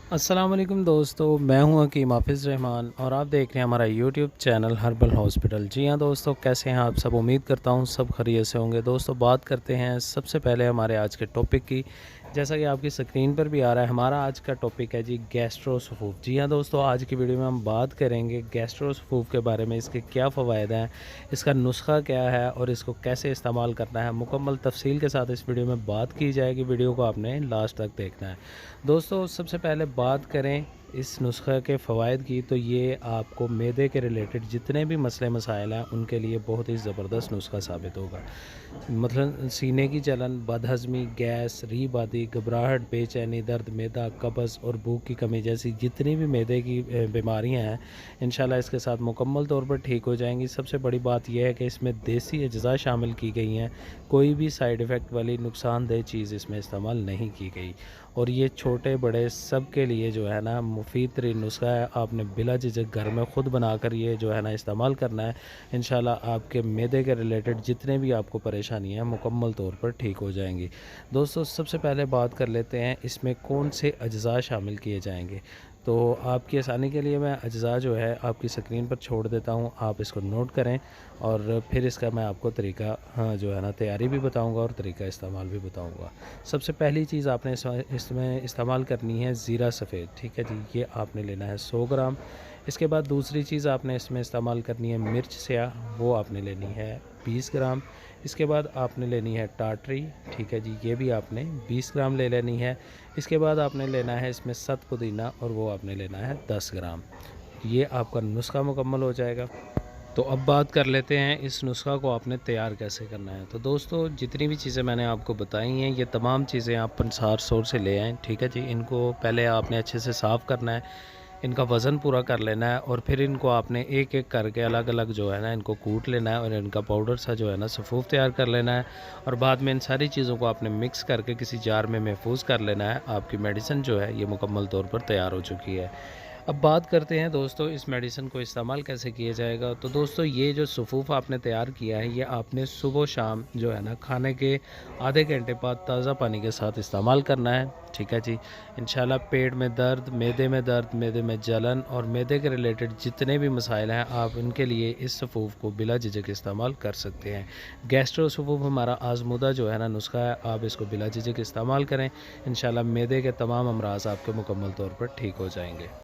अस्सलाम वालेकुम दोस्तों, मैं हूं हकीम हाफिज़ रहमान और आप देख रहे हैं हमारा यूट्यूब चैनल हर्बल हॉस्पिटल। जी हां दोस्तों, कैसे हैं आप सब? उम्मीद करता हूं सब खैरियत से होंगे। दोस्तों, बात करते हैं सबसे पहले हमारे आज के टॉपिक की। जैसा कि आपकी स्क्रीन पर भी आ रहा है, हमारा आज का टॉपिक है जी गैस्ट्रोसफूफ। जी हां दोस्तों, आज की वीडियो में हम बात करेंगे गैस्ट्रोसफूफ के बारे में, इसके क्या फ़वाइद हैं, इसका नुस्खा क्या है और इसको कैसे इस्तेमाल करना है। मुकम्मल तफसील के साथ इस वीडियो में बात की जाएगी। वीडियो को आपने लास्ट तक देखना है। दोस्तों, सबसे पहले बात करें इस नुस्खे के फ़वाइद की, तो ये आपको मैदे के रिलेटेड जितने भी मसले मसाइल हैं उनके लिए बहुत ही ज़बरदस्त नुस्खा साबित होगा। मतलब सीने की जलन, बदहज़मी, गैस, रीबादी, घबराहट, बेचैनी, दर्द, मैदा, कब्ज़ और भूख की कमी जैसी जितनी भी मैदे की बीमारियां हैं, इंशाल्लाह इसके साथ मुकम्मल तौर पर ठीक हो जाएंगी। सबसे बड़ी बात यह है कि इसमें देसी अज्जा शामिल की गई हैं, कोई भी साइड इफ़ेक्ट वाली नुकसानदेह चीज़ इसमें इस्तेमाल नहीं की गई और ये छोटे बड़े सब के लिए जो है ना मुफीद तरीन नुस्खा है। आपने बिला झिझक घर में ख़ुद बनाकर ये जो है ना इस्तेमाल करना है। इंशाल्लाह आपके मैदे के रिलेटेड जितने भी आपको परेशानी है मुकम्मल तौर पर ठीक हो जाएंगी। दोस्तों, सबसे पहले बात कर लेते हैं इसमें कौन से अज्जा शामिल किए जाएंगे। तो आपकी आसानी के लिए मैं अज्जा जो है आपकी स्क्रीन पर छोड़ देता हूँ, आप इसको नोट करें और फिर इसका मैं आपको तरीका जो है ना तैयारी भी बताऊँगा और तरीका इस्तेमाल भी बताऊँगा। सबसे पहली चीज़ आपने इसमें इस्तेमाल करनी है ज़ीरा सफ़ेद। ठीक है जी, ये आपने लेना है 100 ग्राम। इसके बाद दूसरी चीज़ आपने इसमें इस्तेमाल करनी है मिर्च स्याह, वो आपने लेनी है 20 ग्राम। इसके बाद आपने लेनी है टाटरी। ठीक है जी, ये भी आपने 20 ग्राम ले लेनी है। इसके बाद आपने लेना है इसमें सत पुदीना और वो आपने लेना है 10 ग्राम। ये आपका नुस्खा मुकम्मल हो जाएगा। तो अब बात कर लेते हैं इस नुस्खा को आपने तैयार कैसे करना है। तो दोस्तों, जितनी भी चीज़ें मैंने आपको बताई हैं ये तमाम चीज़ें आप पंसार स्टोर से ले आएँ। ठीक है जी, इनको पहले आपने अच्छे से साफ़ करना है, इनका वज़न पूरा कर लेना है और फिर इनको आपने एक एक करके अलग अलग जो है ना इनको कूट लेना है और इनका पाउडर सा जो है ना सफ़ूफ तैयार कर लेना है और बाद में इन सारी चीज़ों को आपने मिक्स करके किसी जार में महफूज कर लेना है। आपकी मेडिसिन जो है ये मुकम्मल तौर पर तैयार हो चुकी है। अब बात करते हैं दोस्तों इस मेडिसिन को इस्तेमाल कैसे किया जाएगा। तो दोस्तों, ये जो सफ़ूफ आपने तैयार किया है ये आपने सुबह शाम जो है ना खाने के आधे घंटे बाद ताज़ा पानी के साथ इस्तेमाल करना है। ठीक है जी, इंशाल्लाह पेट में दर्द, मैदे में जलन और मैदे के रिलेटेड जितने भी मसाइल हैं आप इनके लिए इस सफ़ूफ को बिला झिझक इस्तेमाल कर सकते हैं। गैस्ट्रो सफ़ूफ हमारा आज़मूदा जो है ना नुस्खा है, आप इसको बिला झिझक इस्तेमाल करें। इंशाल्लाह मैदे के तमाम अमराज आपके मुकम्मल तौर पर ठीक हो जाएंगे।